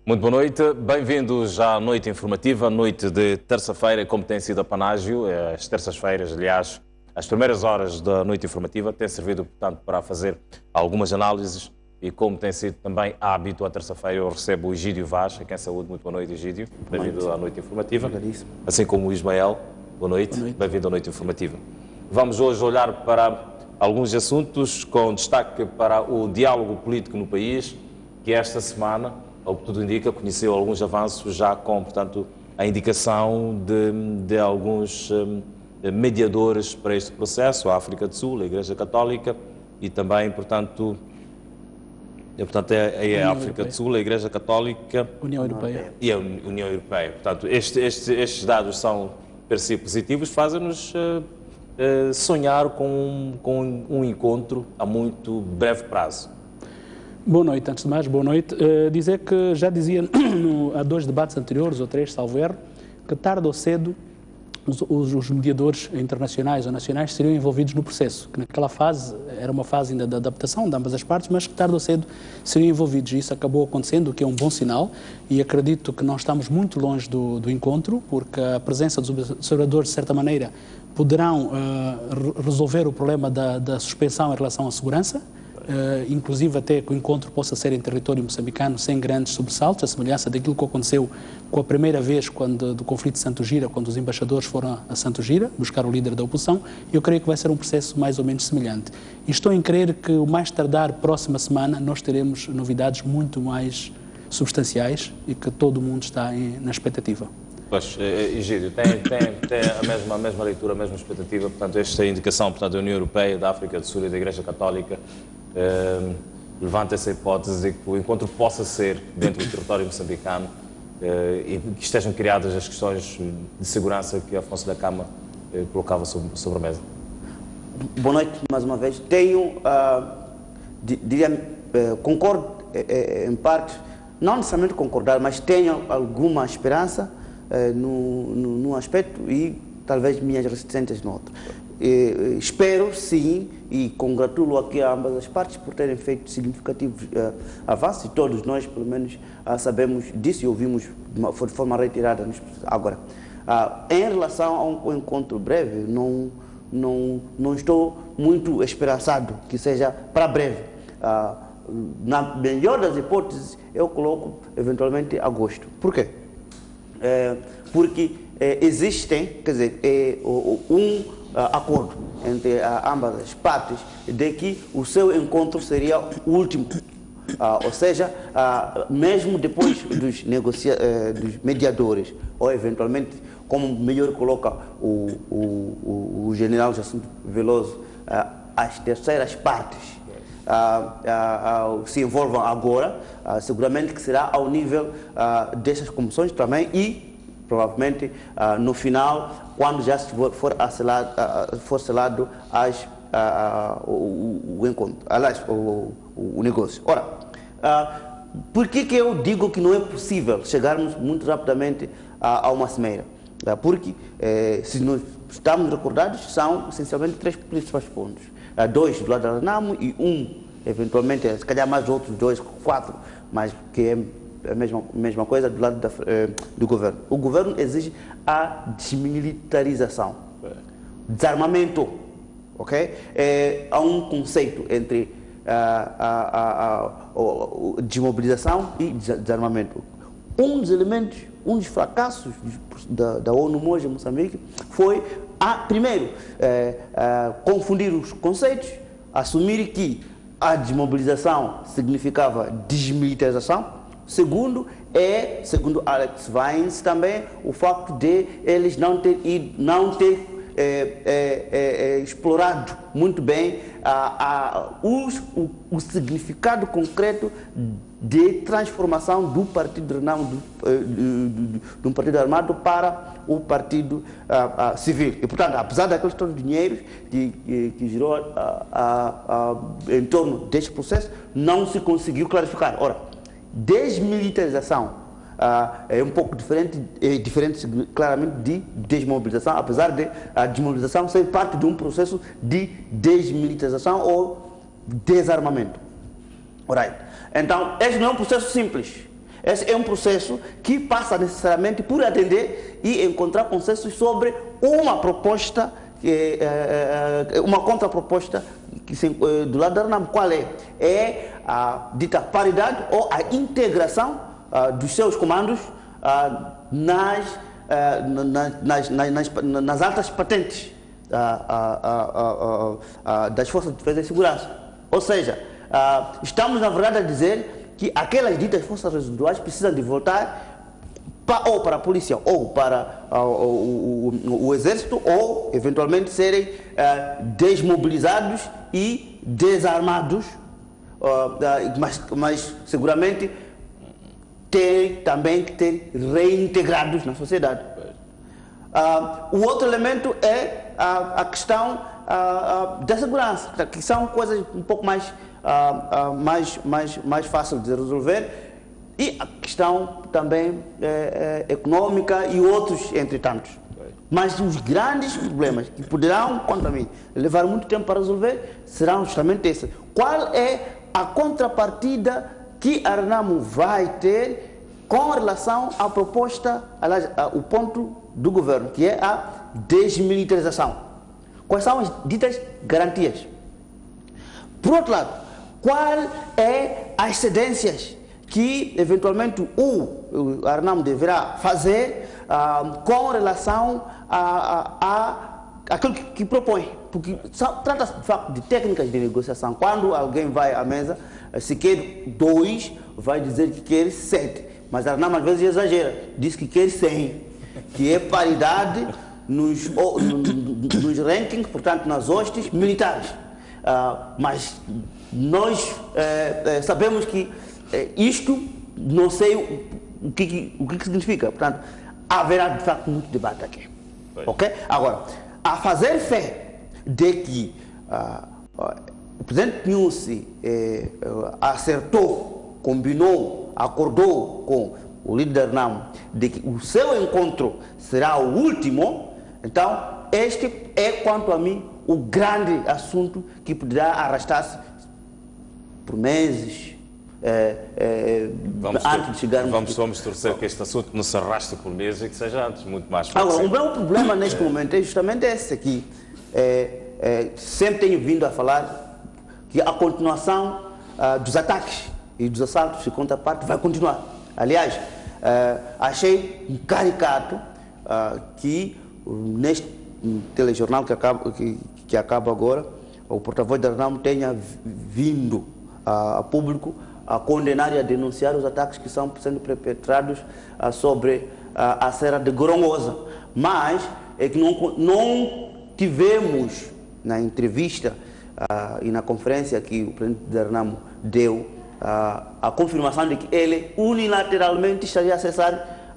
Muito boa noite, bem-vindos à noite informativa, noite de terça-feira, como tem sido a panágio, as terças-feiras, aliás, as primeiras horas da noite informativa têm servido, portanto, para fazer algumas análises e como tem sido também hábito, à terça-feira eu recebo o Egídio Vaz, a quem saúde. Muito boa noite, Egídio, bem-vindo à noite informativa, assim como o Ismael, boa noite, bem-vindo à noite informativa. Vamos hoje olhar para alguns assuntos com destaque para o diálogo político no país, que esta semana, ao que tudo indica, conheceu alguns avanços já com, portanto, a indicação de alguns mediadores para este processo, a África do Sul, a Igreja Católica e também, portanto, é a África do Sul, a Igreja Católica União Europeia. E a União Europeia. Portanto, estes dados são, per si, positivos, fazem-nos sonhar com um encontro a muito breve prazo. Boa noite, antes de mais, boa noite. Dizer que já dizia há 2 debates anteriores, ou 3, salvo erro, que tarde ou cedo os mediadores internacionais ou nacionais seriam envolvidos no processo, que naquela fase era uma fase ainda de adaptação de ambas as partes, mas que tarde ou cedo seriam envolvidos. E isso acabou acontecendo, o que é um bom sinal, e acredito que não estamos muito longe do encontro, porque a presença dos observadores, de certa maneira, poderão resolver o problema da suspensão em relação à segurança, inclusive até que o encontro possa ser em território moçambicano sem grandes sobressaltos, a semelhança daquilo que aconteceu com a primeira vez do conflito de Santo Gira, quando os embaixadores foram a Santo Gira buscar o líder da oposição. Eu creio que vai ser um processo mais ou menos semelhante. E estou em crer que o mais tardar próxima semana nós teremos novidades muito mais substanciais e que todo mundo está na expectativa. Pois, Egídio, tem a mesma leitura, a mesma expectativa, portanto, esta indicação, portanto, da União Europeia, da África do Sul e da Igreja Católica levanta essa hipótese de que o encontro possa ser dentro do território moçambicano e que estejam criadas as questões de segurança que Afonso da Cama colocava sobre a mesa. Boa noite, mais uma vez. Concordo em parte, não necessariamente concordar, mas tenho alguma esperança num aspecto e talvez minhas resistências no outro. Espero, sim, e congratulo aqui a ambas as partes por terem feito significativos avanços, e todos nós, pelo menos, sabemos disso e ouvimos de forma reiterada. Agora, em relação a um encontro breve, não estou muito esperançado que seja para breve. Na melhor das hipóteses, eu coloco eventualmente agosto. Por quê? Porque existem, quer dizer, acordo entre ambas as partes de que o seu encontro seria o último. Ou seja, mesmo depois dos mediadores, ou eventualmente, como melhor coloca o general Jacinto Veloso, as terceiras partes se envolvam agora, seguramente que será ao nível dessas comissões também e provavelmente no final, quando já for selado o encontro, aliás, o negócio. Ora, por que eu digo que não é possível chegarmos muito rapidamente a uma cimeira? Porque, se nós estamos recordados, são essencialmente 3 principais pontos. 2 do lado da Renamo e eventualmente, se calhar mais outros 2, 4, mas que é a mesma coisa do lado do governo. O governo exige a desmilitarização, desarmamento, ok? Há um conceito entre desmobilização e desarmamento. Um dos elementos, um dos fracassos da ONU Moja Moçambique foi, primeiro, confundir os conceitos, assumir que a desmobilização significava desmilitarização. Segundo, segundo Alex Vines também, o facto de eles não ter explorado muito bem o significado concreto de transformação do Partido Renamo, de um partido armado para o partido civil. E, portanto, apesar daqueles todos os dinheiros que girou em torno deste processo, não se conseguiu clarificar. Ora, desmilitarização é um pouco diferente claramente de desmobilização, apesar de a desmobilização ser parte de um processo de desmilitarização ou desarmamento. Alright. Então, este não é um processo simples. Esse é um processo que passa necessariamente por atender e encontrar consensos sobre uma proposta, uma contraproposta do lado da RENAMO. Qual é? É a dita paridade ou a integração dos seus comandos nas altas patentes das Forças de Defesa e Segurança. Ou seja, estamos na verdade a dizer que aquelas ditas forças residuais precisam de voltar ou para a polícia ou para o exército, ou eventualmente serem desmobilizados e desarmados, mas seguramente também ter reintegrados na sociedade. O outro elemento é a questão da segurança, que são coisas um pouco mais fáceis de resolver, e a questão também econômica e outros, entre tantos. Mas os grandes problemas que poderão, quanto a mim, levar muito tempo para resolver, serão justamente esses. Qual é a contrapartida que a RENAMO vai ter com relação à proposta, aliás, o ponto do governo, que é a desmilitarização? Quais são as ditas garantias? Por outro lado, qual é as cedências que eventualmente a RENAMO deverá fazer com relação àquilo que propõe? Porque trata-se de facto de técnicas de negociação. Quando alguém vai à mesa, se quer 2, vai dizer que quer 7. Mas a RENAMO às vezes exagera, diz que quer 100, que é paridade nos rankings, portanto nas hostes militares. Mas nós sabemos que isto, não sei o que significa. Portanto, haverá de facto muito debate aqui. Ok? Agora, a fazer fé de que o presidente Nyusi acertou, combinou, acordou com o líder da RENAMO de que o seu encontro será o último, então este é, quanto a mim, o grande assunto que poderá arrastar-se por meses, antes de chegarmos... Vamos torcer que este assunto não se arraste por meses e que seja antes muito mais fácil. Agora, o meu problema neste momento é justamente esse aqui. Sempre tenho vindo a falar que a continuação dos ataques e dos assaltos de contraparte vai continuar. Aliás, achei um caricato que neste telejornal que acaba agora, o porta-voz da RENAMO tenha vindo a público a condenar e a denunciar os ataques que estão sendo perpetrados sobre a Serra de Gorongosa. Mas é que não tivemos na entrevista e na conferência que o presidente da RENAMO deu a confirmação de que ele unilateralmente estaria a cessar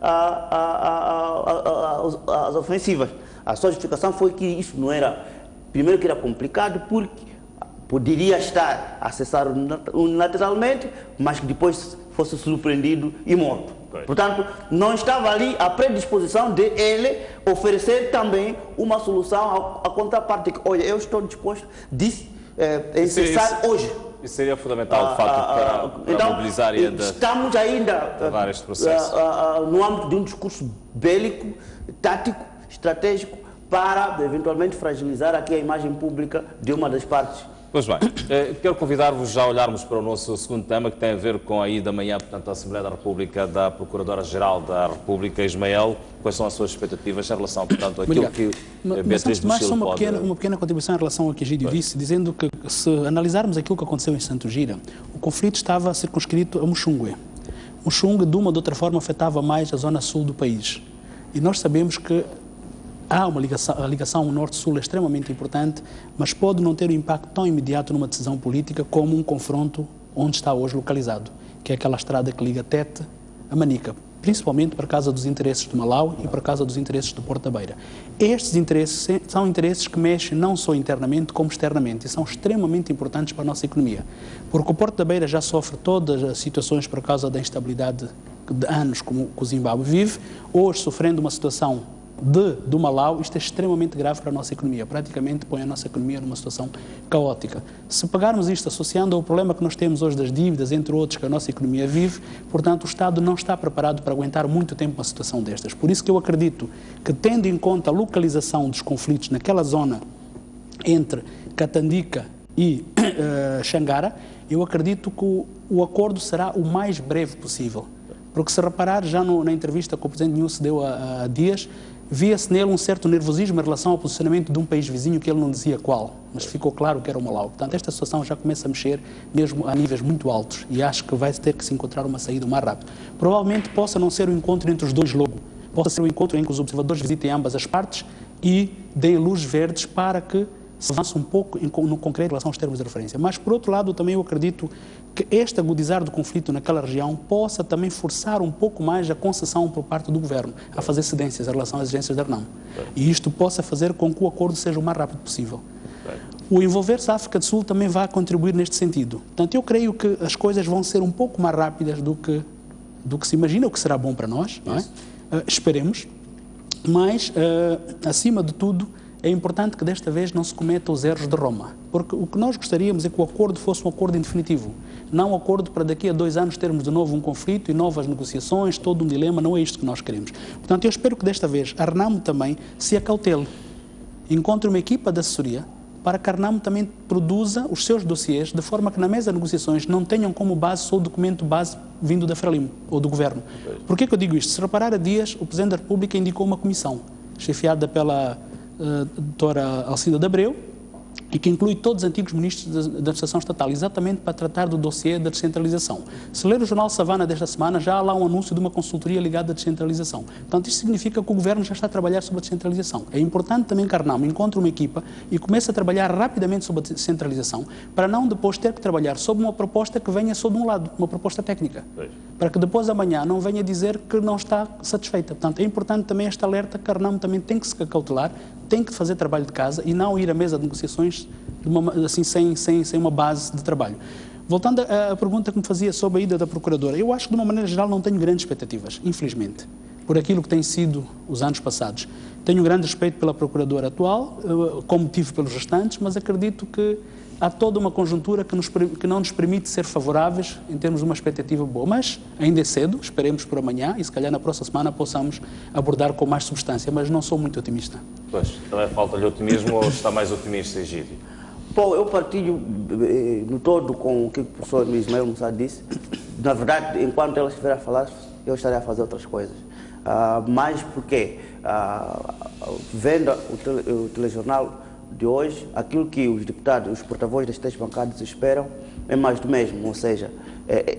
as ofensivas. A sua justificação foi que isso não era, primeiro que era complicado, porque poderia estar a cessar unilateralmente, mas que depois fosse surpreendido e morto. Portanto, não estava ali a predisposição de ele oferecer também uma solução à contraparte, que, olha, eu estou disposto a cessar hoje. Isso seria fundamental, de facto, para então, mobilizar e estamos ainda este processo. No âmbito de um discurso bélico, tático, estratégico, para eventualmente fragilizar aqui a imagem pública de uma das partes. Pois bem, quero convidar-vos já a olharmos para o nosso segundo tema, que tem a ver com a ida amanhã, portanto, à Assembleia da República da Procuradora-Geral da República, Ismael. Quais são as suas expectativas em relação, portanto, àquilo que Beatriz do Chile pode... Uma pequena contribuição em relação ao que Egídio disse, dizendo que, se analisarmos aquilo que aconteceu em Santo Gira, o conflito estava circunscrito a Muxungue. Muxungue, de uma ou de outra forma, afetava mais a zona sul do país. E nós sabemos que há uma ligação norte-sul extremamente importante, mas pode não ter um impacto tão imediato numa decisão política como um confronto onde está hoje localizado, que é aquela estrada que liga Tete a Manica, principalmente para causa dos interesses de Malau e para causa dos interesses do Porto da Beira. Estes interesses são interesses que mexem não só internamente como externamente e são extremamente importantes para a nossa economia, porque o Porto da Beira já sofre todas as situações por causa da instabilidade de anos como o Zimbábue vive, hoje sofrendo uma situação do Malau, isto é extremamente grave para a nossa economia. Praticamente põe a nossa economia numa situação caótica. Se pegarmos isto associando ao problema que nós temos hoje das dívidas, entre outros, que a nossa economia vive, portanto, o Estado não está preparado para aguentar muito tempo uma situação destas. Por isso que eu acredito que, tendo em conta a localização dos conflitos naquela zona entre Catandica e Xangara, eu acredito que o acordo será o mais breve possível. Porque, se reparar, já na entrevista que o Presidente Nyusi deu há dias, via-se nele um certo nervosismo em relação ao posicionamento de um país vizinho que ele não dizia qual, mas ficou claro que era o Malau. Portanto, esta situação já começa a mexer mesmo a níveis muito altos e acho que vai ter que se encontrar uma saída o mais rápido. Provavelmente possa não ser o encontro entre os dois logo, possa ser o encontro em que os observadores visitem ambas as partes e deem luz verdes para que se avance um pouco no concreto em relação aos termos de referência. Mas, por outro lado, também eu acredito que este agudizar do conflito naquela região possa também forçar um pouco mais a concessão por parte do governo a fazer cedências em relação às exigências da RNAM. E isto possa fazer com que o acordo seja o mais rápido possível. O envolver-se a África do Sul também vai contribuir neste sentido. Portanto, eu creio que as coisas vão ser um pouco mais rápidas do que se imagina, o que será bom para nós, não é? Esperemos. Mas, acima de tudo, é importante que desta vez não se cometa os erros de Roma, porque o que nós gostaríamos é que o acordo fosse um acordo em definitivo, não um acordo para daqui a 2 anos termos de novo um conflito e novas negociações, todo um dilema. Não é isto que nós queremos. Portanto, eu espero que desta vez a RNAM também se acautele, encontre uma equipa de assessoria para que a RNAM também produza os seus dossiês de forma que na mesa de negociações não tenham como base só o documento base vindo da Frelimo ou do Governo. Por que eu digo isto? Se reparar, há dias o Presidente da República indicou uma comissão chefiada pela doutora Alcida de Abreu, e que inclui todos os antigos ministros da administração estatal, exatamente para tratar do dossiê da descentralização. Se ler o jornal Savana desta semana, já há lá um anúncio de uma consultoria ligada à descentralização. Portanto, isto significa que o Governo já está a trabalhar sobre a descentralização. É importante também que a RNAM encontre uma equipa e comece a trabalhar rapidamente sobre a descentralização, para não depois ter que trabalhar sobre uma proposta que venha só de um lado, uma proposta técnica. Para que depois amanhã não venha dizer que não está satisfeita. Portanto, é importante também este alerta que a RNAM também tem que se cautelar, tem que fazer trabalho de casa e não ir à mesa de negociações assim, sem uma base de trabalho. Voltando à pergunta que me fazia sobre a ida da Procuradora, eu acho que de uma maneira geral não tenho grandes expectativas, infelizmente, por aquilo que tem sido os anos passados. Tenho um grande respeito pela Procuradora atual, como tive pelos restantes, mas acredito que há toda uma conjuntura que não nos permite ser favoráveis em termos de uma expectativa boa. Mas ainda é cedo, esperemos por amanhã e se calhar na próxima semana possamos abordar com mais substância, mas não sou muito otimista. Pois, também falta-lhe otimismo ou está mais otimista, Egídio? Bom, eu partilho no todo com o que o professor Ismael Moussa disse. Na verdade, enquanto ela estiver a falar, eu estarei a fazer outras coisas. Mas porque, vendo o telejornal de hoje, aquilo que os deputados, os porta-vozes das 3 bancadas esperam é mais do mesmo, ou seja,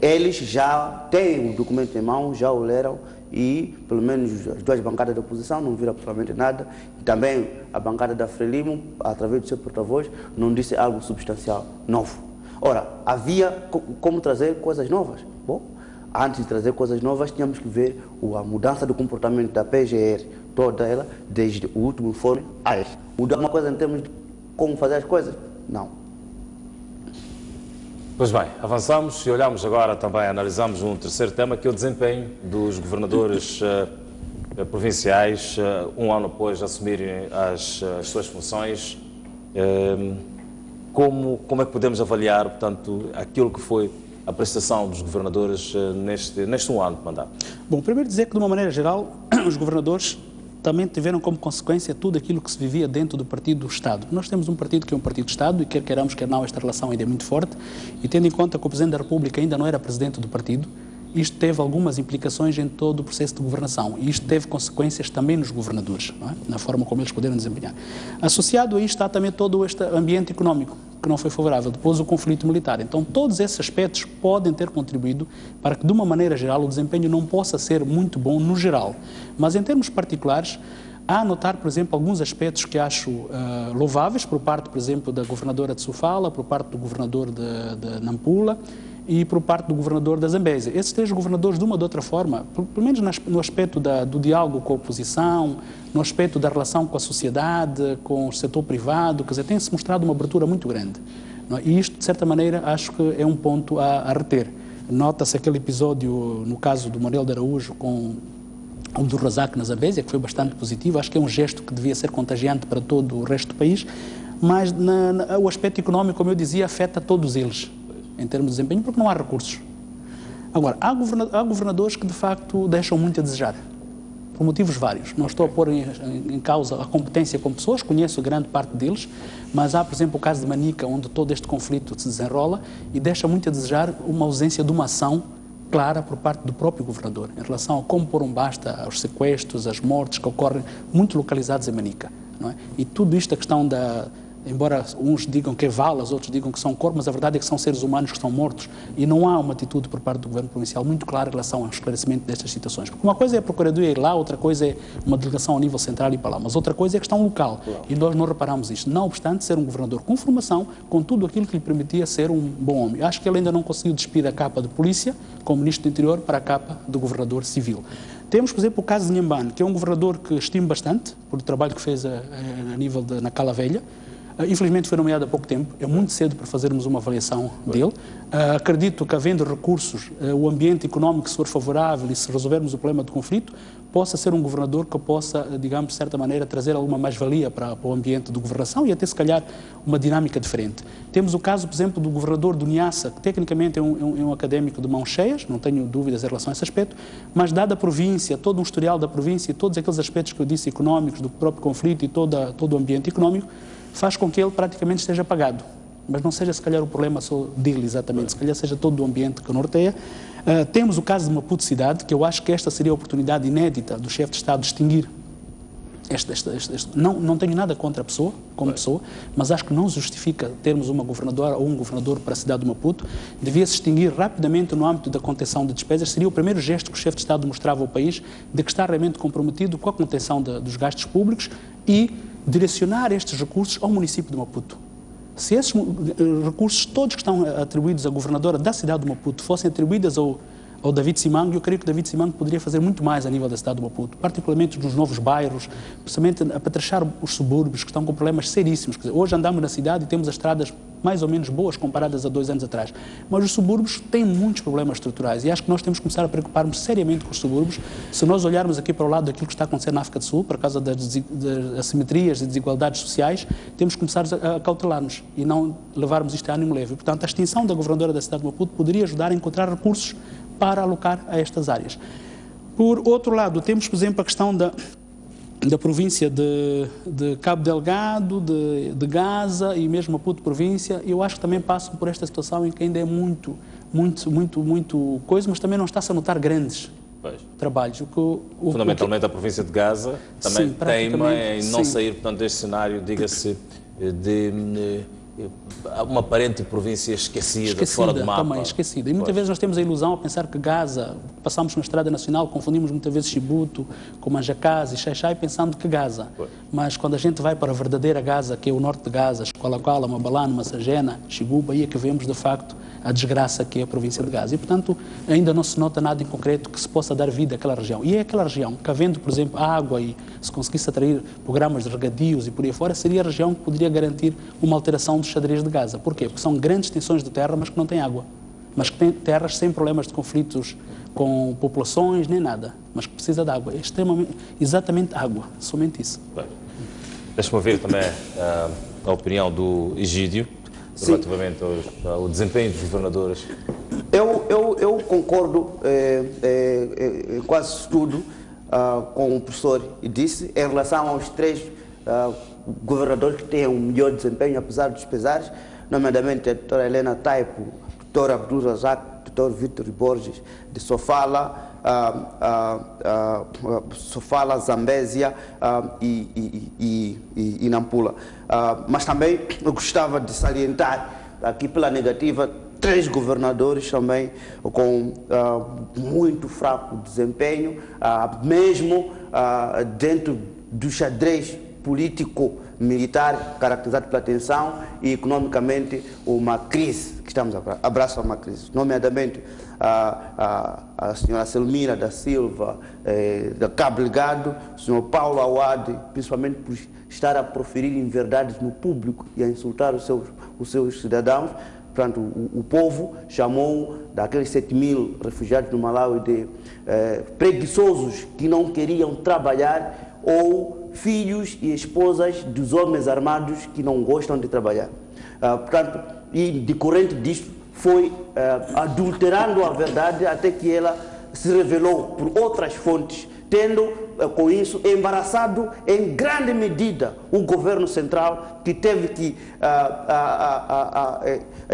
eles já têm o documento em mão, já o leram e, pelo menos, as 2 bancadas da oposição não viram absolutamente nada. E também a bancada da Frelimo, através do seu porta-voz, não disse algo substancial, novo. Ora, havia como trazer coisas novas. Bom, antes de trazer coisas novas, tínhamos que ver a mudança do comportamento da PGR, toda ela, desde o último informe a este. Mudar uma coisa em termos de como fazer as coisas? Não. Pois bem, avançamos e olhamos agora também, analisamos um terceiro tema, que é o desempenho dos governadores provinciais, um ano após de assumirem as suas funções. Como é que podemos avaliar, portanto, aquilo que foi a prestação dos governadores neste um ano de mandato? Bom, primeiro dizer que, de uma maneira geral, os governadores também tiveram como consequência tudo aquilo que se vivia dentro do partido do Estado. Nós temos um partido que é um partido do Estado e quer queiramos, quer não, esta relação ainda é muito forte, e tendo em conta que o Presidente da República ainda não era presidente do partido, isto teve algumas implicações em todo o processo de governação e isto teve consequências também nos governadores, não é? Na forma como eles puderam desempenhar. Associado a isto está também todo este ambiente económico, que não foi favorável, depois o conflito militar. Então, todos esses aspectos podem ter contribuído para que, de uma maneira geral, o desempenho não possa ser muito bom no geral. Mas, em termos particulares, há a notar, por exemplo, alguns aspectos que acho louváveis, por parte, por exemplo, da governadora de Sofala, por parte do governador de Nampula e por parte do governador da Zambésia. Esses 3 governadores, de uma ou de outra forma, pelo menos no aspecto do diálogo com a oposição, no aspecto da relação com a sociedade, com o setor privado, quer dizer, tem-se mostrado uma abertura muito grande. Não é? E isto, de certa maneira, acho que é um ponto a reter. Nota-se aquele episódio, no caso do Manuel de Araújo, com o do Razak na Zambésia, que foi bastante positivo. Acho que é um gesto que devia ser contagiante para todo o resto do país, mas o aspecto económico, como eu dizia, afeta todos eles, em termos de desempenho, porque não há recursos. Agora, há governadores que, de facto, deixam muito a desejar, por motivos vários. Não estou a pôr em causa a competência com pessoas, conheço grande parte deles, mas há, por exemplo, o caso de Manica, onde todo este conflito se desenrola e deixa muito a desejar uma ausência de uma ação clara por parte do próprio governador, em relação a como pôr um basta aos sequestros, às mortes que ocorrem muito localizados em Manica. Não é? E tudo isto, a questão da... Embora uns digam que é valas, outros digam que são corpos, mas a verdade é que são seres humanos que estão mortos e não há uma atitude por parte do governo provincial muito clara em relação ao esclarecimento destas situações. Porque uma coisa é a Procuradoria ir lá, outra coisa é uma delegação ao nível central ir para lá, mas outra coisa é a questão local. E nós não reparamos isto. Não obstante ser um governador com formação, com tudo aquilo que lhe permitia ser um bom homem. Acho que ele ainda não conseguiu despir a capa de polícia, como ministro do Interior, para a capa de governador civil. Temos, por exemplo, o caso de Inhambane, que é um governador que estimo bastante, por o trabalho que fez a nível na Cala Velha. Infelizmente foi nomeado há pouco tempo, é muito cedo para fazermos uma avaliação dele. Acredito que, havendo recursos, o ambiente económico, se for favorável e se resolvermos o problema do conflito, possa ser um governador que possa, digamos, de certa maneira, trazer alguma mais-valia para o ambiente de governação e até, se calhar, uma dinâmica diferente. Temos o caso, por exemplo, do governador do Niassa, que tecnicamente é um académico de mãos cheias, não tenho dúvidas em relação a esse aspecto, mas dada a província, todo um historial da província e todos aqueles aspectos que eu disse económicos do próprio conflito e todo o ambiente económico, faz com que ele praticamente esteja apagado. Mas não seja, se calhar, o problema só dele exatamente, se calhar seja todo o ambiente que o norteia. Temos o caso de Maputo Cidade, que eu acho que esta seria a oportunidade inédita do chefe de Estado distinguir. Não tenho nada contra a pessoa, como pessoa, mas acho que não justifica termos uma governadora ou um governador para a cidade de Maputo. Devia-se extinguir rapidamente no âmbito da contenção de despesas. Seria o primeiro gesto que o chefe de Estado mostrava ao país de que está realmente comprometido com a contenção dos gastos públicos e direcionar estes recursos ao município de Maputo. Se esses recursos todos que estão atribuídos à governadora da cidade de Maputo fossem atribuídos ao David Simango, eu creio que David Simango poderia fazer muito mais a nível da cidade de Maputo, particularmente nos novos bairros, principalmente a patrachar os subúrbios que estão com problemas seríssimos. Quer dizer, hoje andamos na cidade e temos as estradas mais ou menos boas comparadas a 2 anos atrás, mas os subúrbios têm muitos problemas estruturais e acho que nós temos que começar a preocupar-nos seriamente com os subúrbios. Se nós olharmos aqui para o lado daquilo que está a acontecer na África do Sul, por causa das assimetrias e desigualdades sociais, temos que começar a cautelar-nos e não levarmos isto a ânimo leve. Portanto, a extinção da governadora da cidade de Maputo poderia ajudar a encontrar recursos para alocar a estas áreas. Por outro lado, temos, por exemplo, a questão da província de Cabo Delgado, de Gaza e mesmo Maputo província. Eu acho que também passam por esta situação em que ainda é muito coisa, mas também não está-se a notar grandes trabalhos. Fundamentalmente a província de Gaza também teima em não sair, portanto, deste cenário, diga-se, de uma aparente província esquecida, fora do mapa. Também esquecida. E muitas vezes nós temos a ilusão a pensar que Gaza, passamos na Estrada Nacional, confundimos muitas vezes Chibuto com Manjacás e Xaixai pensando que Gaza. Mas quando a gente vai para a verdadeira Gaza, que é o norte de Gaza, Escola-Quala, Mabalane, Massagena, Xiguba, aí é que vemos de facto a desgraça que é a província de Gaza. E, portanto, ainda não se nota nada em concreto que se possa dar vida àquela região. E é aquela região que, havendo, por exemplo, água e se conseguisse atrair programas de regadios e por aí fora, seria a região que poderia garantir uma alteração do xadrez de Gaza. Porquê? Porque são grandes extensões de terra, mas que não têm água. Mas que têm terras sem problemas de conflitos com populações, nem nada. Mas que precisa de água. É exatamente água. Somente isso. Deixa-me ouvir também a opinião do Egídio, relativamente ao desempenho dos governadores. Eu concordo em quase tudo com o professor disse em relação aos 3 governadores que têm um melhor desempenho, apesar dos pesares, nomeadamente a doutora Helena Taipo, doutor Abdul Razak, doutor Vítor Borges de Sofala, Zambésia e Nampula. Mas também eu gostava de salientar aqui pela negativa 3 governadores também com muito fraco desempenho, mesmo dentro do xadrez político-militar caracterizado pela tensão e economicamente uma crise que estamos a abraçar uma crise, nomeadamente a senhora Selmira da Silva, da Cabo Delgado, o senhor Paulo Awad, principalmente por estar a proferir inverdades no público e a insultar os seus cidadãos, portanto, o povo chamou daqueles 7.000 refugiados no Malawi de preguiçosos que não queriam trabalhar ou filhos e esposas dos homens armados que não gostam de trabalhar. Portanto, e decorrente disto foi adulterando a verdade até que ela se revelou por outras fontes, tendo com isso embaraçado em grande medida o governo central, que teve que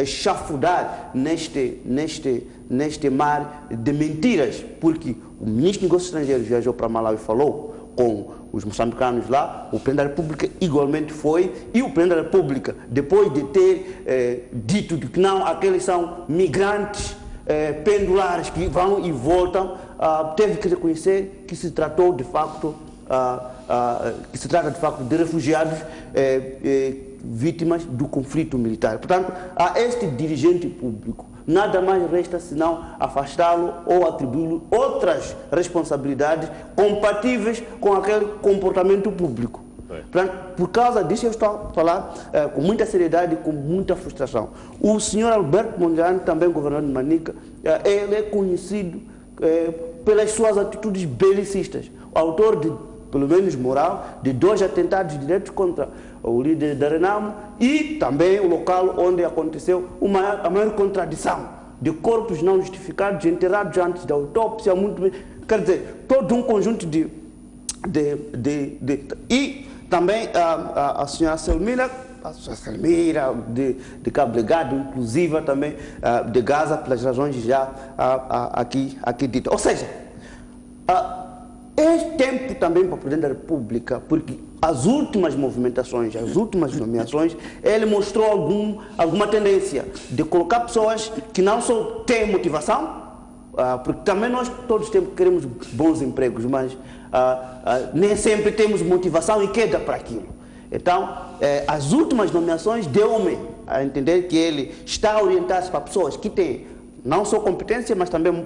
chafurdar neste mar de mentiras, porque o ministro dos Negócios Estrangeiros viajou para Malawi e falou com os moçambicanos lá, o Presidente da República igualmente foi, e o Presidente da República, depois de ter dito que não, aqueles são migrantes pendulares que vão e voltam, teve que reconhecer que se tratou de facto de refugiados vítimas do conflito militar. Portanto, a este dirigente público nada mais resta senão afastá-lo ou atribuí-lo outras responsabilidades compatíveis com aquele comportamento público. Portanto, por causa disso eu estou a falar com muita seriedade e com muita frustração. O senhor Alberto Mondlane, também governador de Manica, ele é conhecido pelas suas atitudes belicistas. O autor de, pelo menos moral, de 2 atentados diretos contra o líder da Renamo e também o local onde aconteceu a maior contradição de corpos não justificados enterrados antes da autópsia, quer dizer, todo um conjunto e também a senhora Selmira, de Cabo Delgado, inclusive também de Gaza, pelas razões já aqui ditas. Ou seja, é tempo também para o Presidente da República, porque as últimas movimentações, as últimas nomeações, ele mostrou alguma tendência de colocar pessoas que não só têm motivação, porque também nós todos queremos bons empregos, mas nem sempre temos motivação e queda para aquilo. Então, as últimas nomeações deu-me a entender que ele está a orientar-se para pessoas que têm não só competência, mas também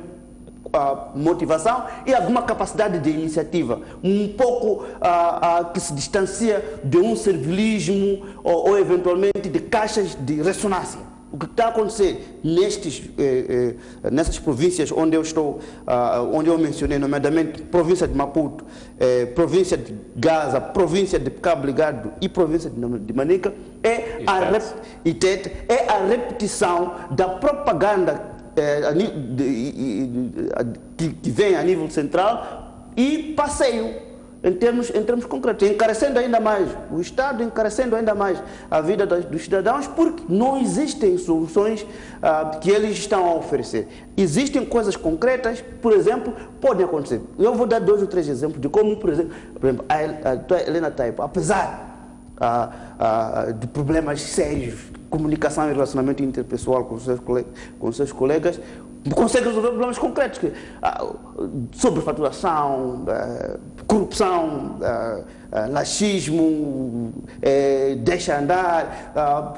motivação e alguma capacidade de iniciativa, um pouco que se distancia de um servilismo ou eventualmente de caixas de ressonância. O que está a acontecer nessas províncias onde eu estou, onde eu mencionei, nomeadamente província de Maputo, província de Gaza, província de Cabo Delgado e província de Manica, é a repetição da propaganda que vem a nível central e passeio em termos concretos, encarecendo ainda mais o Estado, encarecendo ainda mais a vida dos cidadãos, porque não existem soluções que eles estão a oferecer. Existem coisas concretas, por exemplo, podem acontecer. Eu vou dar 2 ou 3 exemplos de como, por exemplo a Helena Taipa, apesar de problemas sérios, comunicação e relacionamento interpessoal com seus colegas, consegue resolver problemas concretos, sobrefaturação, corrupção, laxismo, deixa andar,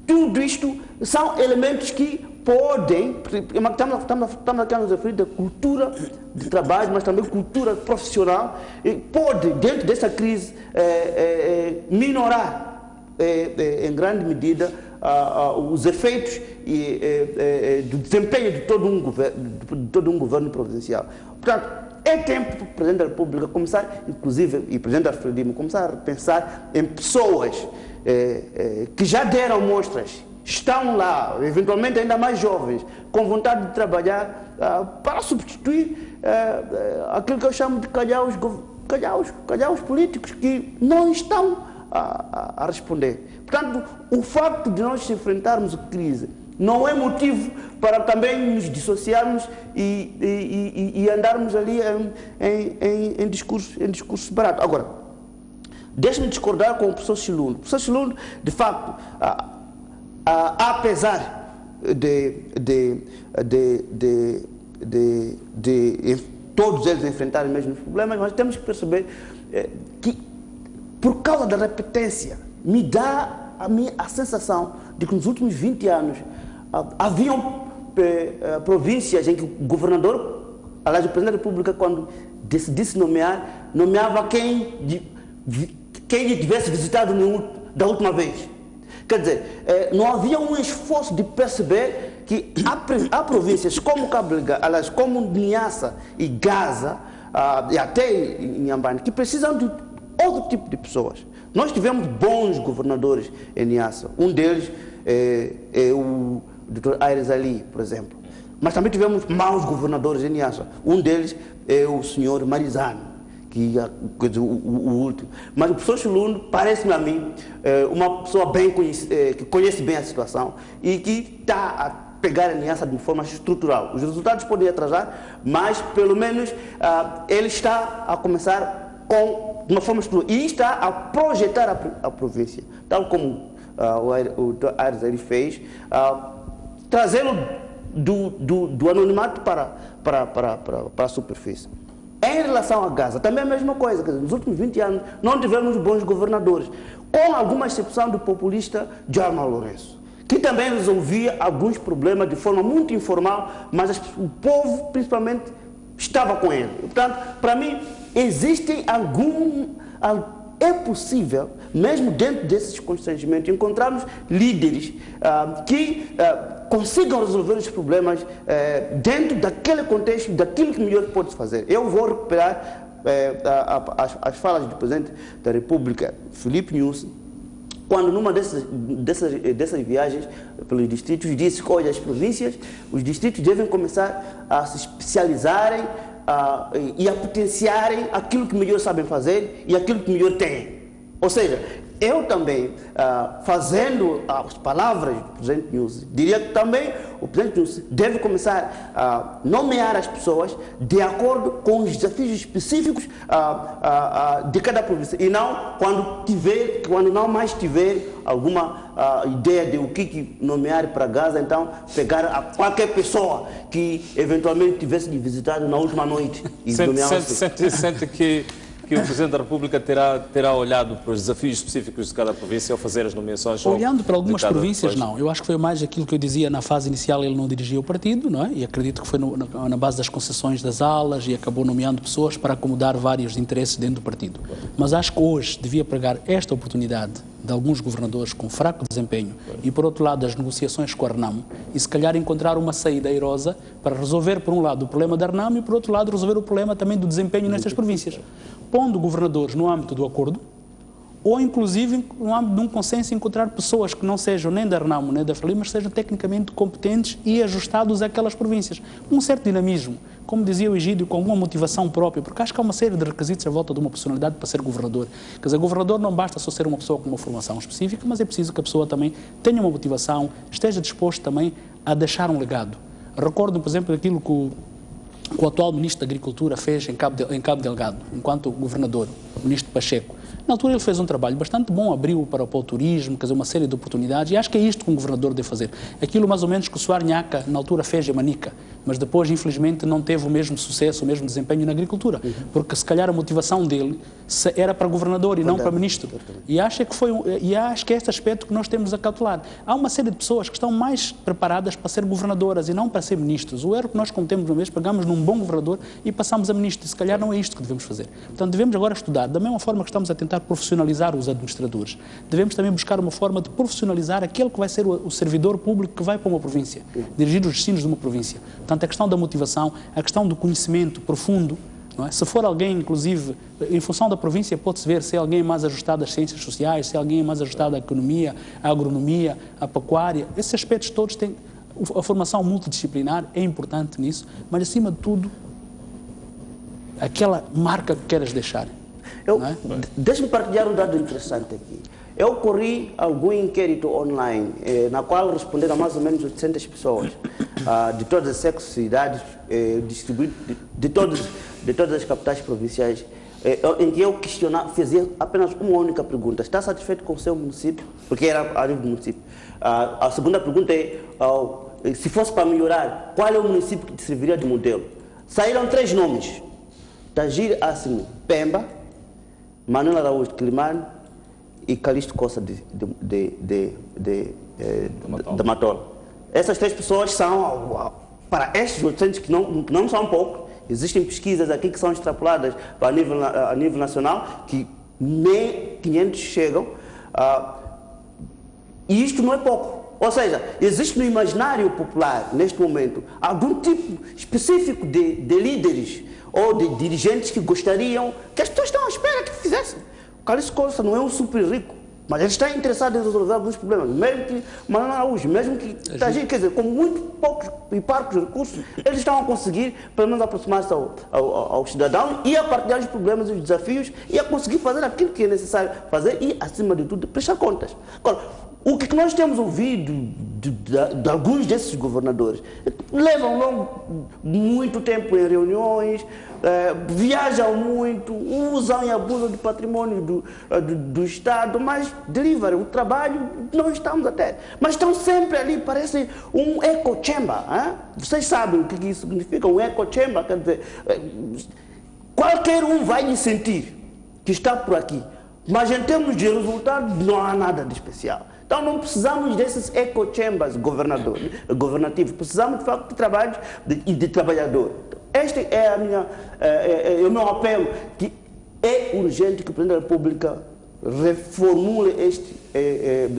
tudo isto são elementos que podem, estamos aqui a nos referir da cultura de trabalho, mas também cultura profissional, e pode, dentro dessa crise, minorar em grande medida os efeitos do desempenho de todo um governo provincial. Portanto, é tempo para o Presidente da República começar, inclusive, e o Presidente da Frelimo, começar a pensar em pessoas que já deram mostras, estão lá, eventualmente ainda mais jovens, com vontade de trabalhar para substituir aquilo que eu chamo de calhaus políticos que não estão a responder. Portanto, o facto de nós enfrentarmos a crise não é motivo para também nos dissociarmos e andarmos ali em discurso barato. Agora, deixe-me discordar com o professor Chilundo. O professor Chilundo, de facto, apesar de todos eles enfrentarem os mesmos problemas, nós temos que perceber que, por causa da repetência, me dá a sensação de que nos últimos 20 anos haviam províncias em que o governador, aliás, o Presidente da República, quando decidisse nomeava quem lhe tivesse visitado da última vez. Quer dizer, não havia um esforço de perceber que há províncias como Cabo Delgado, aliás, como Niassa e Gaza, e até Inhambane, que precisam de outro tipo de pessoas. Nós tivemos bons governadores em Niassa. Um deles é o Dr. Aires Ali, por exemplo. Mas também tivemos maus governadores em Niassa. Um deles é o senhor Marizano, que é o último. Mas o professor Chulundo parece-me a mim uma pessoa que conhece bem a situação e que está a pegar a Niassa de forma estrutural. Os resultados podem atrasar, mas pelo menos ele está a começar de uma forma estrutural e está a projetar a província, tal como o Dr. Aires Ali fez, trazê-lo do anonimato para a superfície. Em relação a Gaza, também é a mesma coisa. Quer dizer, nos últimos 20 anos não tivemos bons governadores, com alguma exceção do populista Djalma Lourenço, que também resolvia alguns problemas de forma muito informal, mas o povo principalmente estava com ele. Portanto, para mim, existe é possível, mesmo dentro desses constrangimentos, encontrarmos líderes que consigam resolver os problemas dentro daquele contexto, daquilo que melhor pode fazer. Eu vou recuperar as falas do Presidente da República, Filipe Nyusi, quando numa dessas viagens pelos distritos disse que hoje as províncias, os distritos devem começar a se especializarem e a potenciarem aquilo que melhor sabem fazer e aquilo que melhor têm. Ou seja, eu também, fazendo as palavras do Presidente Nyusi, diria que também o Presidente Nyusi deve começar a nomear as pessoas de acordo com os desafios específicos de cada província, e não quando não mais tiver alguma ideia de o que nomear para Gaza, então pegar qualquer pessoa que eventualmente tivesse visitado na última noite e nomear. Sente que o Presidente da República terá olhado para os desafios específicos de cada província ao fazer as nomeações? Olhando para algumas províncias, não. Eu acho que foi mais aquilo que eu dizia na fase inicial, ele não dirigia o partido, não é? E acredito que foi na base das concessões das alas e acabou nomeando pessoas para acomodar vários interesses dentro do partido. Mas acho que hoje devia pregar esta oportunidade de alguns governadores com fraco desempenho e, por outro lado, as negociações com a RNAM e, se calhar, encontrar uma saída airosa para resolver, por um lado, o problema da RNAM e, por outro lado, resolver o problema também do desempenho nestas províncias, pondo governadores no âmbito do acordo ou, inclusive, no âmbito de um consenso, encontrar pessoas que não sejam nem da RNAM nem da FLI, mas sejam tecnicamente competentes e ajustados àquelas províncias. Um certo dinamismo, como dizia o Egídio, com alguma motivação própria, porque acho que há uma série de requisitos à volta de uma personalidade para ser governador. Quer dizer, governador não basta só ser uma pessoa com uma formação específica, mas é preciso que a pessoa também tenha uma motivação, esteja disposto também a deixar um legado. Recordo, por exemplo, aquilo que o atual Ministro da Agricultura fez em Cabo Delgado, enquanto governador, o Ministro Pacheco. Na altura ele fez um trabalho bastante bom, abriu para o turismo, quer dizer, uma série de oportunidades, e acho que é isto que um governador deve fazer. Aquilo mais ou menos que o Soar Nhaca, na altura, fez em Manica, mas depois, infelizmente, não teve o mesmo sucesso, o mesmo desempenho na agricultura, porque se calhar a motivação dele era para governador e não para ministro. E acho que é este aspecto que nós temos a cautelar. Há uma série de pessoas que estão mais preparadas para ser governadoras e não para ser ministros. O erro que nós cometemos uma vez, pegamos num bom governador e passamos a ministro, e se calhar não é isto que devemos fazer. Portanto, devemos agora estudar, da mesma forma que estamos a tentar profissionalizar os administradores, devemos também buscar uma forma de profissionalizar aquele que vai ser o servidor público que vai para uma província, dirigir os destinos de uma província. Portanto, a questão da motivação, a questão do conhecimento profundo, não é? Se for alguém, inclusive, em função da província, pode-se ver se é alguém mais ajustado às ciências sociais, se é alguém mais ajustado à economia, à agronomia, à pecuária. Esses aspectos todos têm... A formação multidisciplinar é importante nisso, mas, acima de tudo, aquela marca que queres deixar. Deixa-me partilhar um dado interessante aqui. Eu corri algum inquérito online, na qual responderam mais ou menos 800 pessoas, de todas as sexos e idades, distribuídos de todas as capitais provinciais, em que eu fazia apenas uma única pergunta: está satisfeito com o seu município? Porque era a nível do município. A segunda pergunta é, se fosse para melhorar, qual é o município que te serviria de modelo? Saíram 3 nomes: Tagir Assimi Pemba, Manuel Araújo de Quilimane e Calixto Costa da Matola. Essas 3 pessoas são, para estes 800 que não são poucos, existem pesquisas aqui que são extrapoladas a nível nacional, que nem 500 chegam. E isto não é pouco. Ou seja, existe no imaginário popular, neste momento, algum tipo específico de líderes ou de dirigentes que gostariam, que as pessoas estão à espera que fizessem. O Calixto Costa não é um super rico, mas ele está interessado em resolver alguns problemas. Mesmo que Manuel Araújo, mesmo que quer dizer, com muito poucos e parcos recursos, eles estão a conseguir, pelo menos, aproximar-se ao cidadão e a partilhar os problemas e os desafios e a conseguir fazer aquilo que é necessário fazer e, acima de tudo, prestar contas. Agora, o que nós temos ouvido de alguns desses governadores, levam muito tempo em reuniões, viajam muito, usam e abusam do patrimônio do Estado, mas delivery, o trabalho não estamos a ter. Mas estão sempre ali, parece um echo chamber. Hein? Vocês sabem o que isso significa, um echo chamber, quer dizer, qualquer um vai lhe sentir que está por aqui, mas em termos de resultados não há nada de especial. Então não precisamos desses echo chambers governativos, precisamos de facto de trabalhos e de trabalhador. Este é o meu apelo, que é urgente que o Presidente da República reformule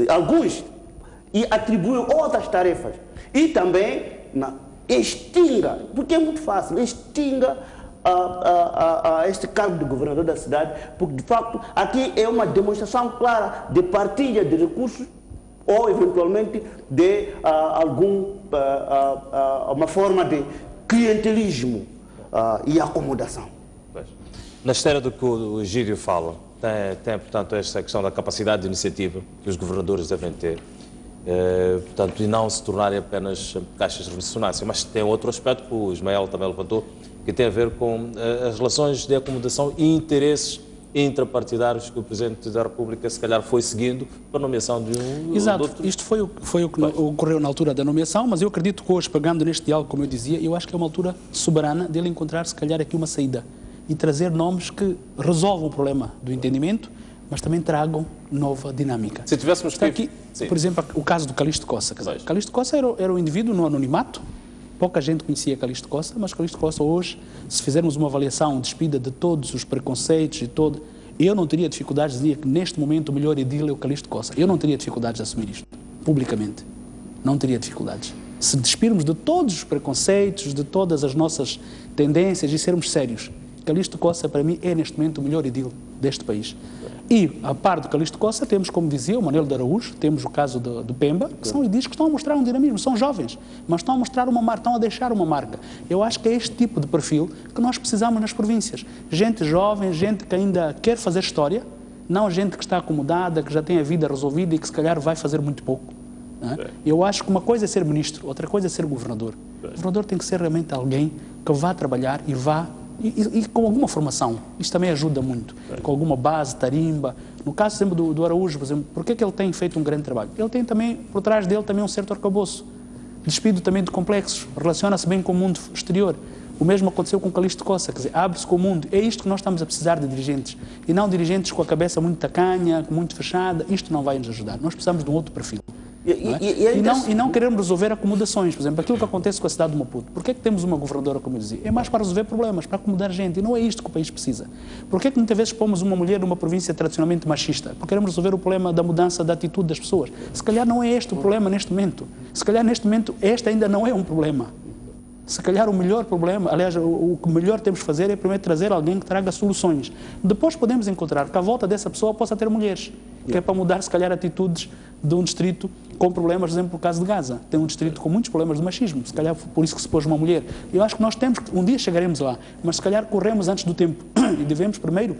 alguns e atribua outras tarefas. E também extinga, porque é muito fácil, extinga este cargo de governador da cidade, porque de facto aqui é uma demonstração clara de partilha de recursos ou eventualmente de uma forma de clientelismo e acomodação. Na esteira do que o Egídio fala, tem portanto esta questão da capacidade de iniciativa que os governadores devem ter, portanto, e não se tornarem apenas caixas de ressonância, mas tem outro aspecto que o Ismael também levantou, que tem a ver com as relações de acomodação e interesses intrapartidários que o Presidente da República se calhar foi seguindo para a nomeação de um... Exato, isto foi o que ocorreu na altura da nomeação, mas eu acredito que hoje, pegando neste diálogo, como eu dizia, eu acho que é uma altura soberana dele encontrar, se calhar, aqui uma saída e trazer nomes que resolvam o problema do entendimento, mas também tragam nova dinâmica. Se tivéssemos aqui, por exemplo, o caso do Calixto Costa. Calixto Costa era um indivíduo no anonimato, pouca gente conhecia Calixto Costa, mas Calixto Costa hoje, se fizermos uma avaliação despida de todos os preconceitos e todo, eu não teria dificuldades de dizer que neste momento o melhor edil é o Calixto Costa. Eu não teria dificuldades de assumir isto, publicamente. Não teria dificuldades. Se despirmos de todos os preconceitos, de todas as nossas tendências e sermos sérios, Calixto Costa, para mim, é neste momento o melhor edil deste país. E, a par do Calixto Costa, temos, como dizia, o Manuel de Araújo, temos o caso do Pemba, que são edis que estão a mostrar um dinamismo, são jovens, mas estão a mostrar uma marca, estão a deixar uma marca. Eu acho que é este tipo de perfil que nós precisamos nas províncias. Gente jovem, gente que ainda quer fazer história, não gente que está acomodada, que já tem a vida resolvida e que se calhar vai fazer muito pouco. Não é? Eu acho que uma coisa é ser ministro, outra coisa é ser governador. O governador tem que ser realmente alguém que vá trabalhar e vá e com alguma formação, isso também ajuda muito, com alguma base, tarimba. No caso, por exemplo, do Araújo, por exemplo, por que ele tem feito um grande trabalho? Ele tem também, por trás dele, também um certo arcabouço, despido também de complexos, relaciona-se bem com o mundo exterior. O mesmo aconteceu com Calixto Costa, quer dizer, abre-se com o mundo. É isto que nós estamos a precisar de dirigentes, e não dirigentes com a cabeça muito tacanha, muito fechada. Isto não vai nos ajudar, nós precisamos de um outro perfil. E não queremos resolver acomodações. Por exemplo, aquilo que acontece com a cidade de Maputo. Por que é que temos uma governadora, como eu dizia? É mais para resolver problemas, para acomodar gente. E não é isto que o país precisa. Por que é que muitas vezes pomos uma mulher numa província tradicionalmente machista? Porque queremos resolver o problema da mudança da atitude das pessoas. Se calhar não é este o problema neste momento. Se calhar neste momento este ainda não é um problema. Se calhar o melhor problema, aliás, o que melhor temos que fazer é primeiro trazer alguém que traga soluções. Depois podemos encontrar que à volta dessa pessoa possa ter mulheres, que é para mudar, se calhar, atitudes de um distrito com problemas, por exemplo, o caso de Gaza. Tem um distrito com muitos problemas de machismo, se calhar por isso que se pôs uma mulher. Eu acho que nós temos, um dia chegaremos lá, mas se calhar corremos antes do tempo e devemos primeiro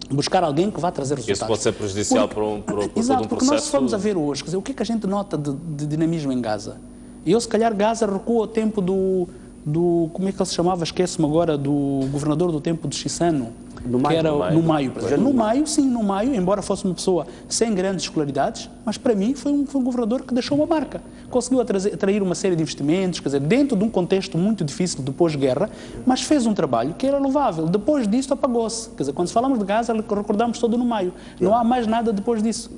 buscar alguém que vá trazer resultados. Isso pode ser prejudicial para exato, todo um processo. Porque nós vamos a ver hoje, quer dizer, o que é que a gente nota de dinamismo em Gaza? E eu, se calhar, Gaza recua ao tempo do como é que ele se chamava, esqueço-me agora, do governador do tempo de Chissano, que era no Maio. No Maio, sim, no Maio, embora fosse uma pessoa sem grandes escolaridades, mas para mim foi um governador que deixou uma marca. Conseguiu atrair uma série de investimentos, quer dizer, dentro de um contexto muito difícil de pós-guerra, mas fez um trabalho que era louvável. Depois disso apagou-se. Quer dizer, quando falamos de Gaza, recordamos todo no Maio. Não há mais nada depois disso.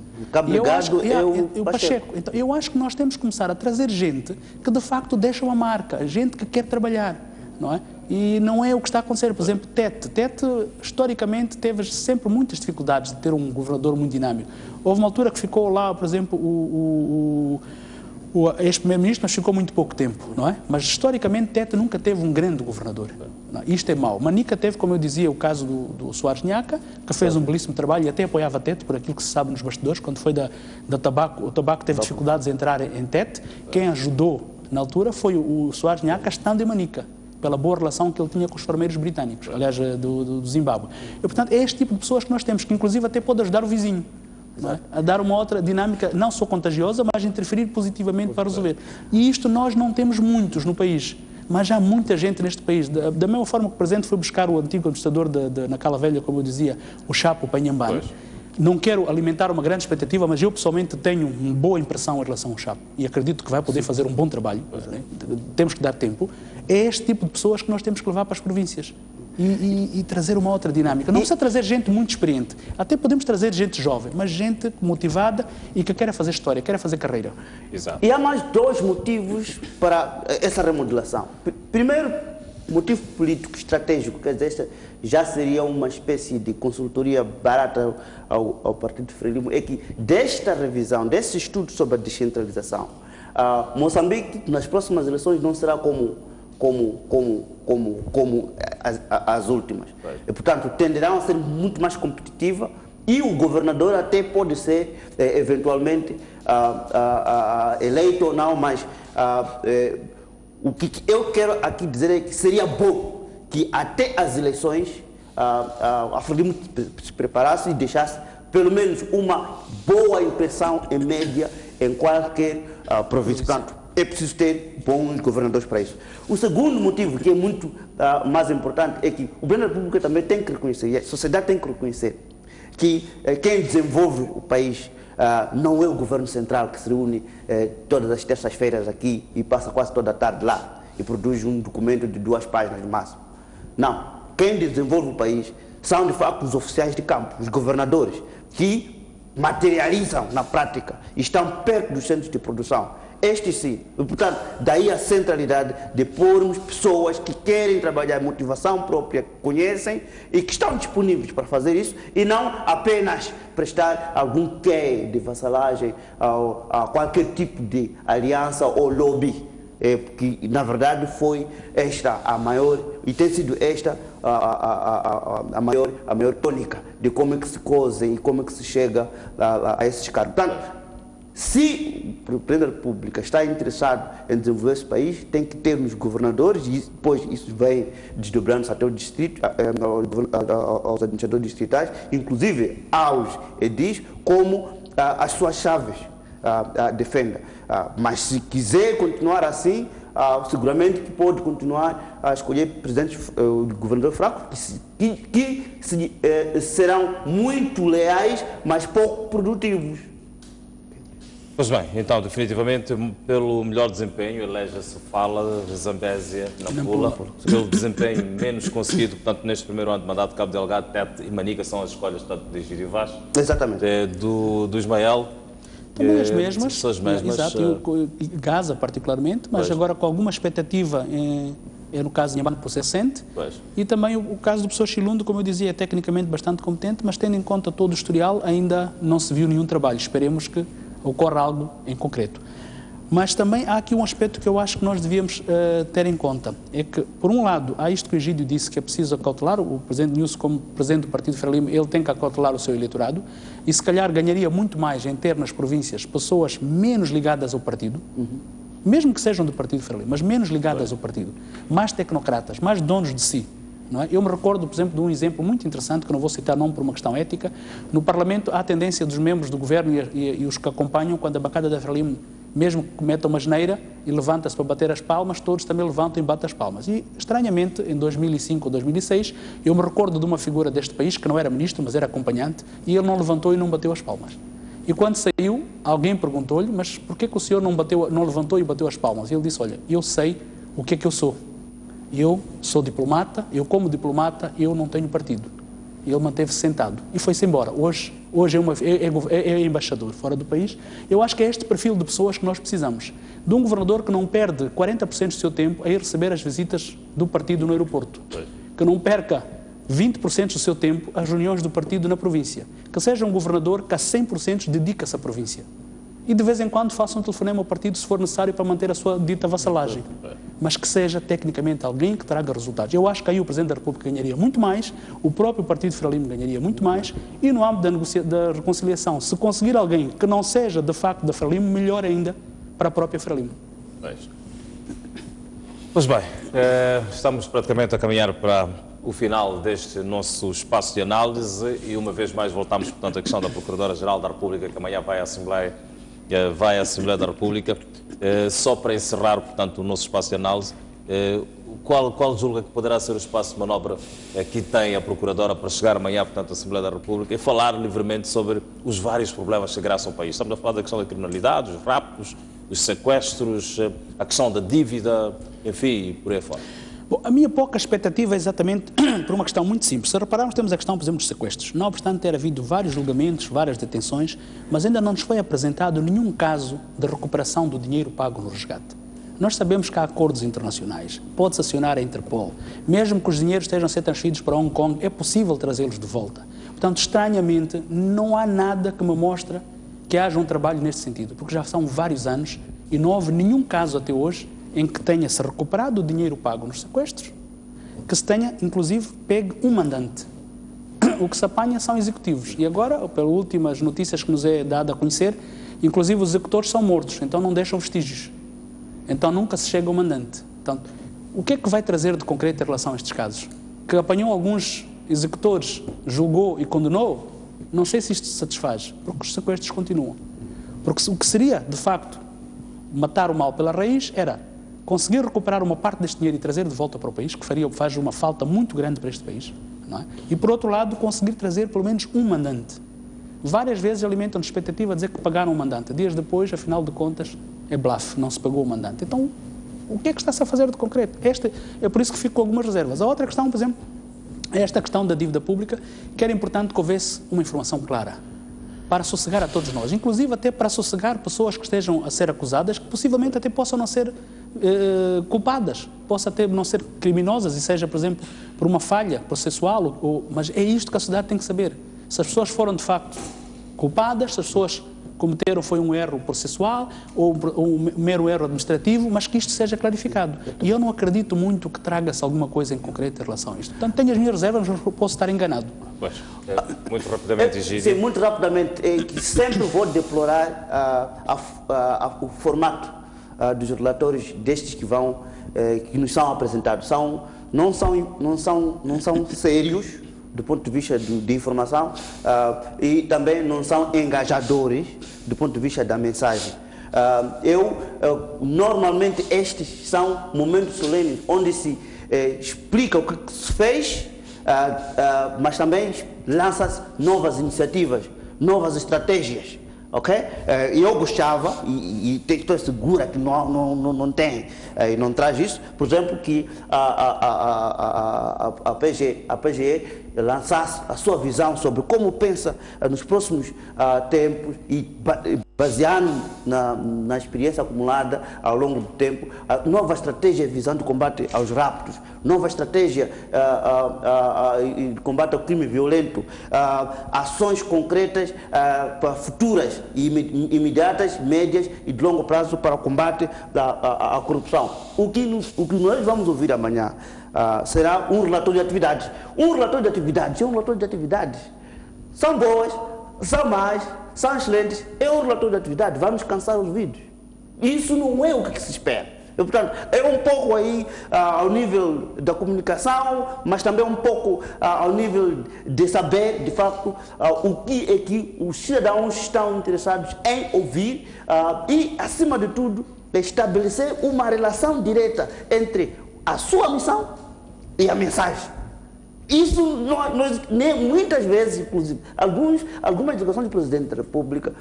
O Pacheco. Então, eu acho que nós temos que começar a trazer gente que de facto deixa uma marca, gente que quer trabalhar, não é? E não é o que está a acontecer. Por exemplo, Tete, historicamente, teve sempre muitas dificuldades de ter um governador muito dinâmico. Houve uma altura que ficou lá, por exemplo, o ex-primeiro-ministro, mas ficou muito pouco tempo, não é? Mas, historicamente, Tete nunca teve um grande governador. Não, isto é mau. Manica teve, como eu dizia, o caso do Soares Nhaca, que fez um belíssimo trabalho e até apoiava Tete, por aquilo que se sabe nos bastidores, quando foi da tabaco, o tabaco teve dificuldades em entrar em Tete. Quem ajudou, na altura, foi o Soares Nhaca, estando em Manica, pela boa relação que ele tinha com os farmeiros britânicos, aliás, do Zimbábue. E, portanto, é este tipo de pessoas que nós temos, que inclusive até pode ajudar o vizinho. Não é? A dar uma outra dinâmica, não só contagiosa, mas interferir positivamente para resolver. E isto nós não temos muitos no país, mas há muita gente neste país. Da mesma forma que o Presidente foi buscar o antigo administrador na Cala Velha, como eu dizia, o Chapo Panhambane. Não quero alimentar uma grande expectativa, mas eu pessoalmente tenho uma boa impressão em relação ao Chapo e acredito que vai poder fazer um bom trabalho. Né? Temos que dar tempo. É este tipo de pessoas que nós temos que levar para as províncias. E trazer uma outra dinâmica. Não precisa trazer gente muito experiente. Até podemos trazer gente jovem, mas gente motivada e que quer fazer história, quer fazer carreira. Exato. E há mais 2 motivos para essa remodelação. Primeiro, motivo político, estratégico, quer dizer, esta já seria uma espécie de consultoria barata ao Partido Frelimo, é que desta revisão, desse estudo sobre a descentralização, Moçambique, nas próximas eleições, não será como as últimas. E, portanto, tenderão a ser muito mais competitiva e o governador até pode ser, eventualmente, eleito ou não, mas o que eu quero aqui dizer é que seria bom que até as eleições a Frelimo se preparasse e deixasse pelo menos uma boa impressão em média em qualquer província. Portanto, é preciso ter bons governadores para isso. O segundo motivo, que é muito mais importante, é que o Presidente da República também tem que reconhecer, e a sociedade tem que reconhecer, que quem desenvolve o país não é o governo central que se reúne todas as terças-feiras aqui e passa quase toda a tarde lá e produz um documento de 2 páginas no máximo. Não. Quem desenvolve o país são, de facto, os oficiais de campo, os governadores, que materializam na prática e estão perto dos centros de produção. Estes sim. Portanto, daí a centralidade de pormos pessoas que querem trabalhar, motivação própria, conhecem e que estão disponíveis para fazer isso e não apenas prestar algum quê de vassalagem a qualquer tipo de aliança ou lobby. Porque, na verdade, foi esta a maior, e tem sido esta a maior tônica de como é que se cose e como é que se chega a esses cargos. Portanto, se o Presidente da República está interessado em desenvolver esse país, tem que ter nos governadores, e depois isso vem desdobrando-se até o distrito, aos administradores distritais, inclusive aos edis, como as suas chaves defenda. Mas se quiser continuar assim, seguramente que pode continuar a escolher presidentes, governador fraco, que serão muito leais, mas pouco produtivos. Pois bem, então, definitivamente, pelo melhor desempenho, elege-se Fala, Zambésia, Nampula. Pelo desempenho menos conseguido, portanto, neste primeiro ano de mandato, Cabo Delgado, Tete e Manica são as escolhas, tanto de Egídio Vaz, exatamente, do Ismael. Também as mesmas, exato, e Gaza particularmente, mas agora com alguma expectativa no caso de Inhambane por ser recente, e também o caso do professor Chilundo, como eu dizia, é tecnicamente bastante competente, mas tendo em conta todo o historial, ainda não se viu nenhum trabalho. Esperemos que ocorra algo em concreto. Mas também há aqui um aspecto que eu acho que nós devíamos ter em conta. É que, por um lado, há isto que o Egídio disse, que é preciso acautelar. O Presidente Nilson, como Presidente do Partido Frelimo, ele tem que acautelar o seu eleitorado e, se calhar, ganharia muito mais em ter nas províncias pessoas menos ligadas ao partido, mesmo que sejam do Partido Frelimo, mas menos ligadas ao partido, mais tecnocratas, mais donos de si. Não é? Eu me recordo, por exemplo, de um exemplo muito interessante, que não vou citar nome por uma questão ética. No Parlamento há a tendência dos membros do governo e os que acompanham, quando a bancada da Frelimo, mesmo que cometa uma asneira e levanta-se para bater as palmas, todos também levantam e batem as palmas. E, estranhamente, em 2005 ou 2006, eu me recordo de uma figura deste país, que não era ministro, mas era acompanhante, e ele não levantou e não bateu as palmas. E quando saiu, alguém perguntou-lhe, mas porquê que o senhor não levantou e bateu as palmas? E ele disse, olha, eu sei o que é que eu sou. Eu sou diplomata, eu como diplomata, eu não tenho partido. E ele manteve-se sentado e foi-se embora. Hoje é embaixador fora do país. Eu acho que é este perfil de pessoas que nós precisamos. De um governador que não perde 40% do seu tempo a ir receber as visitas do partido no aeroporto. Que não perca 20% do seu tempo às reuniões do partido na província. Que seja um governador que a 100% dedica-se à província. E de vez em quando faça um telefonema ao partido se for necessário para manter a sua dita vassalagem. Mas que seja tecnicamente alguém que traga resultados. Eu acho que aí o Presidente da República ganharia muito mais, o próprio Partido Frelimo ganharia muito mais, e no âmbito da reconciliação, se conseguir alguém que não seja de facto da Frelimo, melhor ainda para a própria Frelimo. Pois bem, estamos praticamente a caminhar para o final deste nosso espaço de análise e uma vez mais voltamos, portanto, à questão da Procuradora-Geral da República, que amanhã vai à Assembleia da República. Só para encerrar, portanto, o nosso espaço de análise, qual julga que poderá ser o espaço de manobra que tem a Procuradora para chegar amanhã, portanto, à Assembleia da República e falar livremente sobre os vários problemas que graçam ao país? Estamos a falar da questão da criminalidade, os raptos, os sequestros, a questão da dívida, enfim, e por aí fora. Bom, a minha pouca expectativa é exatamente por uma questão muito simples. Se repararmos, temos a questão, por exemplo, dos sequestros. Não obstante ter havido vários julgamentos, várias detenções, mas ainda não nos foi apresentado nenhum caso de recuperação do dinheiro pago no resgate. Nós sabemos que há acordos internacionais, pode-se acionar a Interpol, mesmo que os dinheiros estejam a ser transferidos para Hong Kong, é possível trazê-los de volta. Portanto, estranhamente, não há nada que me mostre que haja um trabalho neste sentido, porque já são vários anos e não houve nenhum caso até hoje em que tenha-se recuperado o dinheiro pago nos sequestros, que se tenha, inclusive, pegue um mandante. O que se apanha são executivos. E agora, pelas últimas notícias que nos é dado a conhecer, inclusive os executores são mortos, então não deixam vestígios. Então nunca se chega ao mandante. Portanto, o que é que vai trazer de concreto em relação a estes casos? Que apanhou alguns executores, julgou e condenou? Não sei se isto se satisfaz, porque os sequestros continuam. Porque o que seria, de facto, matar o mal pela raiz era conseguir recuperar uma parte deste dinheiro e trazer de volta para o país, que faz uma falta muito grande para este país, não é? E, por outro lado, conseguir trazer pelo menos um mandante. Várias vezes alimentam-nos expectativa a dizer que pagaram um mandante. Dias depois, afinal de contas, é bluff, não se pagou o mandante. Então, o que é que está-se a fazer de concreto? É por isso que fico com algumas reservas. A outra questão, por exemplo, é esta questão da dívida pública, que era importante que houvesse uma informação clara, para sossegar a todos nós, inclusive até para sossegar pessoas que estejam a ser acusadas, que possivelmente até possam não ser culpadas, possam até não ser criminosas e seja, por exemplo, por uma falha processual, mas é isto que a sociedade tem que saber. Se as pessoas foram de facto culpadas, se as pessoas cometeram foi um erro processual ou um mero erro administrativo, mas que isto seja clarificado. E eu não acredito muito que traga-se alguma coisa em concreto em relação a isto. Portanto, tenho as minhas reservas, mas posso estar enganado. Pois, muito rapidamente, Egídio. Sim, muito rapidamente, é que sempre vou deplorar o formato dos relatórios destes que que nos são apresentados. Não são sérios do ponto de vista de informação e também não são engajadores do ponto de vista da mensagem. Normalmente estes são momentos solenes onde se explica o que se fez, mas também lança-se novas iniciativas, novas estratégias. Ok? Eu gostava, e estou segura que não tem, e não traz isso, por exemplo, que a PGE lançasse a sua visão sobre como pensa nos próximos tempos e baseando na experiência acumulada ao longo do tempo, nova estratégia visando o combate aos raptos, nova estratégia de combate ao crime violento, ações concretas para futuras e imediatas, médias e de longo prazo para o combate à corrupção. O que nós vamos ouvir amanhã será um relatório de atividades. Um relatório de atividades é um relatório de atividades. São boas, são más, são excelentes. É um relatório de atividades, vai nos cansar os ouvidos. Isso não é o que se espera. Portanto, é um pouco aí ao nível da comunicação, mas também um pouco ao nível de saber, de facto, o que é que os cidadãos estão interessados em ouvir e, acima de tudo, estabelecer uma relação direta entre a sua missão e a mensagem. Isso, muitas vezes, inclusive, algumas declarações do Presidente da República,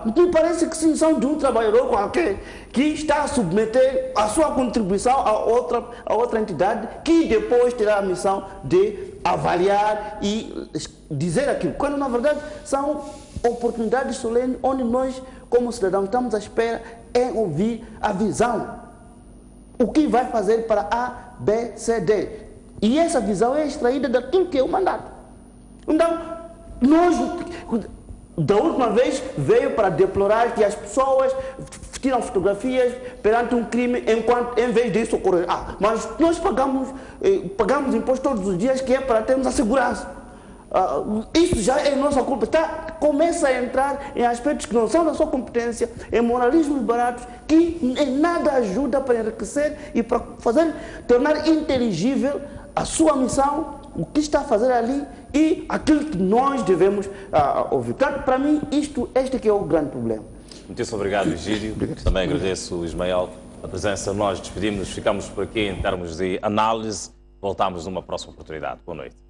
me parece que sim, são de um trabalhador qualquer que está a submeter a sua contribuição a outra entidade que depois terá a missão de avaliar e dizer aquilo, quando na verdade são oportunidades solenes onde nós, como cidadãos, estamos à espera em ouvir a visão. O que vai fazer para A, B, C, D. E essa visão é extraída daquilo que é o mandato. Então, nós, da última vez, veio para deplorar que as pessoas tiram fotografias perante um crime enquanto, em vez disso, ocorrer. Mas nós pagamos imposto todos os dias, que é para termos a segurança. Isso já é nossa culpa. Começa a entrar em aspectos que não são da sua competência, em moralismos baratos, que em nada ajuda para enriquecer e para tornar inteligível a sua missão, o que está a fazer ali e aquilo que nós devemos ouvir. Portanto, para mim, este que é o grande problema. Muito obrigado, Egídio. Também agradeço, Ismael, a presença. Nós despedimos-nos, ficamos por aqui em termos de análise. Voltamos numa próxima oportunidade. Boa noite.